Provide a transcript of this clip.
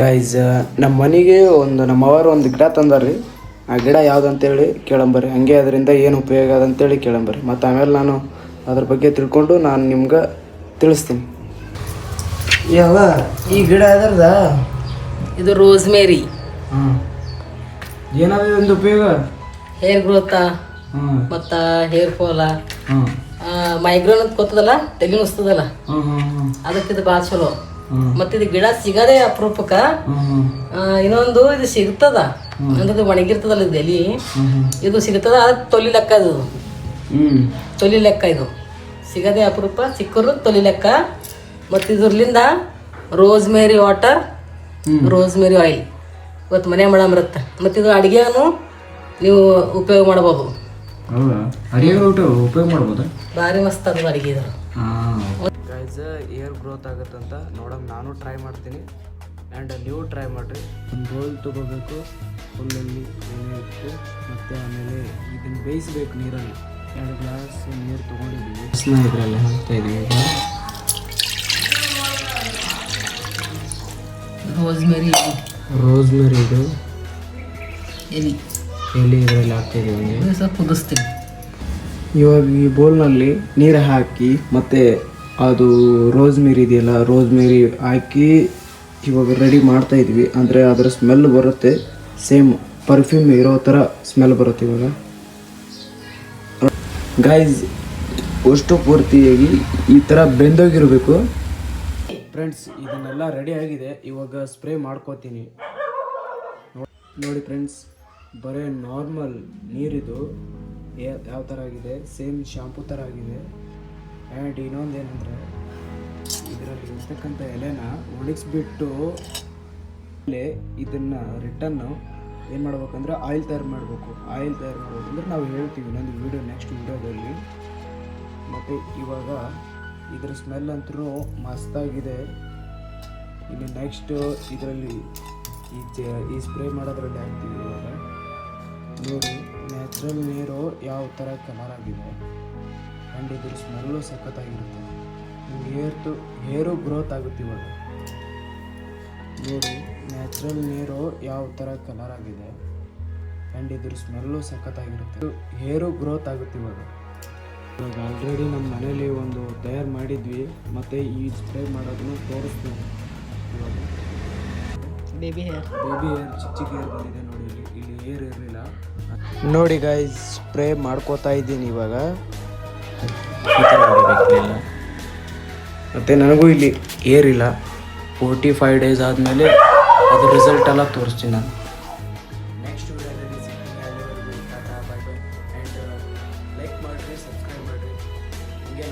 Guys ನಮ್ಮ ಮನೆಗೆ ನಮ್ಮವರು ಒಂದು ಗಿಡ ತಂದಾರ್ರಿ. ಆ ಗಿಡ ಯಾವುದಂತೇಳಿ ಕೇಳಂಬರ್ರಿ. ಹಂಗೆ ಅದರಿಂದ ಏನು ಉಪಯೋಗ ಅದಂತೇಳಿ ಕೇಳಂಬರ್ರಿ. ಮತ್ತು ಆಮೇಲೆ ನಾನು ಅದ್ರ ಬಗ್ಗೆ ತಿಳ್ಕೊಂಡು ನಾನು ನಿಮ್ಗೆ ತಿಳಿಸ್ತೀನಿ. ಯಾವ ಈ ಗಿಡ ಅದರದ ಇದು ರೋಸ್ಮೇರಿ. ಏನಾದ ಒಂದು ಉಪಯೋಗ? ಹೇರ್ ಗ್ರೋತ ಮತ್ತು ಹೇರ್ ಫಾಲ, ಮೈಗ್ರೇನ್ ಅಂತ ಗೊತ್ತದಲ್ಲ, ತಲೆ ನುಸ್ತದಲ್ಲ, ಅದಕ್ಕೆ ಇದು ಭಾಳ ಚಲೋ. ಮತ್ತು ಇದು ಗಿಡ ಸಿಗದೆ ಅಪರೂಪಕ್ಕ. ಇನ್ನೊಂದು ಇದು ಸಿಗ್ತದ ಅಂದ್ರೆ ಒಣಗಿರ್ತದಲ್ಲ ಇದು ಎಲಿ, ಇದು ಸಿಗ್ತದ. ಅದು ತೊಲಿ ಲೆಕ್ಕ, ಇದು ತೊಲಿ ಲೆಕ್ಕ. ಇದು ಸಿಗದೆ ಅಪರೂಪ, ಸಿಕ್ಕರು ತೊಲಿ ಲೆಕ್ಕ. ಮತ್ತು ಇದ್ರಲಿಂದ ರೋಸ್ಮೇರಿ ವಾಟರ್, ರೋಸ್ಮೇರಿ ಆಯಿಲ್ ಇವತ್ತು ಮನೆ ಮಾಡಂಬರುತ್ತೆ. ಮತ್ತು ಇದು ಅಡುಗೆನೂ ನೀವು ಉಪಯೋಗ ಮಾಡ್ಬೋದು. ಉಪಯೋಗ ಮಾಡ್ಬೋದು. ಭಾರಿ ಮಸ್ತ್ ಅದು ಅಡುಗೆ. ಇದು ಗೈಸ್ ಏರ್ ಗ್ರೋತ್ ಆಗುತ್ತಂತ ನೋಡಮ್, ನಾನು ಟ್ರೈ ಮಾಡ್ತೀನಿ ಆ್ಯಂಡ್ ನೀವು ಟ್ರೈ ಮಾಡಿರಿ. ಒಂದು ಬೋಲ್ ತೊಗೋಬೇಕು, ಫುಲ್ಲಲ್ಲಿ ಎಣ್ಣೆ ಇಟ್ಟು, ಮತ್ತು ಆಮೇಲೆ ಇದನ್ನು ಬೇಯಿಸ್ಬೇಕು ನೀರಲ್ಲಿ. 2 ಗ್ಲಾಸ್ ನೀರು ತೊಗೊಂಡಿದ್ದೀವಿ, ಇದರಲ್ಲಿ ಹಾಕ್ತಾ ಇದ್ದೀವಿ. ರೋಸ್ಮೇರಿ ಇದು ಎಲಿ ಇದರಲ್ಲಿ ಹಾಕ್ತಾಯಿದ್ದೀವಿ. ಸ್ವಲ್ಪ ಕುದಿಸ್ತೀವಿ. ಇವಾಗ ಈ ಬೋಲ್ನಲ್ಲಿ ನೀರು ಹಾಕಿ ಮತ್ತು ಅದು ರೋಸ್ಮೇರಿ ಇದೆಯಲ್ಲ, ರೋಸ್ಮೇರಿ ಹಾಕಿ ಇವಾಗ ರೆಡಿ ಮಾಡ್ತಾಯಿದ್ವಿ. ಅಂದರೆ ಅದರ ಸ್ಮೆಲ್ ಬರುತ್ತೆ, ಸೇಮ್ ಪರ್ಫ್ಯೂಮ್ ಇರೋ ಥರ ಸ್ಮೆಲ್ ಬರುತ್ತೆ ಇವಾಗ. ಗೈಸ್ ಅಷ್ಟು ಪೂರ್ತಿಯಾಗಿ ಈ ಥರ ಬೆಂದೋಗಿರಬೇಕು. ಫ್ರೆಂಡ್ಸ್ ಇದನ್ನೆಲ್ಲ ರೆಡಿ ಆಗಿದೆ. ಇವಾಗ ಸ್ಪ್ರೇ ಮಾಡ್ಕೋತೀನಿ. ನೋಡಿ ಫ್ರೆಂಡ್ಸ್, ಬರೀ ನಾರ್ಮಲ್ ನೀರಿದು ಯಾವ ಥರ ಆಗಿದೆ, ಸೇಮ್ ಶಾಂಪೂ ಥರ ಆಗಿದೆ. ಆ್ಯಂಡ್ ಇನ್ನೊಂದು ಏನಂದರೆ, ಇದರಲ್ಲಿ ಇರ್ತಕ್ಕಂಥ ಎಲೆನ ಒಣಗಿಸ್ಬಿಟ್ಟು ಇದನ್ನು ರಿಟರ್ನು ಏನು ಮಾಡ್ಬೇಕಂದ್ರೆ ಆಯಿಲ್ ತಯಾರು ಮಾಡಬೇಕು. ಅಂದರೆ ನಾವು ಹೇಳ್ತೀವಿ ಇನ್ನೊಂದು ವೀಡಿಯೋ, ನೆಕ್ಸ್ಟ್ ವೀಡಿಯೋದಲ್ಲಿ. ಮತ್ತು ಇವಾಗ ಇದರ ಸ್ಮೆಲ್ ಅಂತೂ ಮಸ್ತಾಗಿದೆ. ಇನ್ನು ನೆಕ್ಸ್ಟ್ ಇದರಲ್ಲಿ ಈ ಸ್ಪ್ರೇ ಮಾಡೋದ್ರಲ್ಲಿ ಹಾಕ್ತೀವಿ. ಇವಾಗ ನೋಡಿ, ನ್ಯಾಚುರಲ್ ನೀರು ಯಾವ ಥರ ಕಲರ್ ಆಗಿದೆ ಆ್ಯಂಡ್ ಇದ್ರ ಸ್ಮೆಲ್ಲು ಸಖತ್ತಾಗಿರುತ್ತೆ. ಹೇರು ಗ್ರೋತ್ ಆಗುತ್ತೆ. ಇವಾಗ ನೋಡಿ, ನ್ಯಾಚುರಲ್ ನೀರು ಯಾವ ಥರ ಕಲರ್ ಆಗಿದೆ ಆ್ಯಂಡ್ ಇದ್ರ ಸ್ಮೆಲ್ಲು ಸಖತ್ತಾಗಿರುತ್ತೆ. ಹೇರು ಗ್ರೋತ್ ಆಗುತ್ತೆ. ಇವಾಗ ಆಲ್ರೆಡಿ ನಮ್ಮ ಮನೇಲಿ ಒಂದು ತಯಾರು ಮಾಡಿದ್ವಿ, ಮತ್ತು ಈ ಸ್ಪ್ರೇ ಮಾಡೋದನ್ನು ತೋರಿಸ್ತೀವಿ. ಇವಾಗ ಬೇಬಿ ಹೇರ್ ಚಿಕ್ಕ ಹೇರ್ ಬಂದಿದೆ ನೋಡಿ. ಇಲ್ಲಿ ಹೇರ್ ಇರಲಿಲ್ಲ ನೋಡಿ ಗೈಸ್. ಸ್ಪ್ರೇ ಮಾಡ್ಕೋತಾ ಇದ್ದೀನಿ ಇವಾಗ. ಮತ್ತು ನನಗೂ ಇಲ್ಲಿ ಹೇರ್ ಇಲ್ಲ. 45 ಡೇಸ್ ಆದಮೇಲೆ ಅದು ರಿಸಲ್ಟ್ ಎಲ್ಲ ತೋರಿಸ್ತೀನಿ ನಾನು. ನೆಕ್ಸ್ಟ್ ವಿಡಿಯೋದಲ್ಲಿ ಸಿಗ್ತೀನಿ. ಅಲ್ಲಿವರೆಗೂ Tata, bye bye. And like ಮಾಡಿರಿ, ಸಬ್ಸ್ಕ್ರೈಬ್ ಮಾಡಿರಿ. ಹೀಗೆ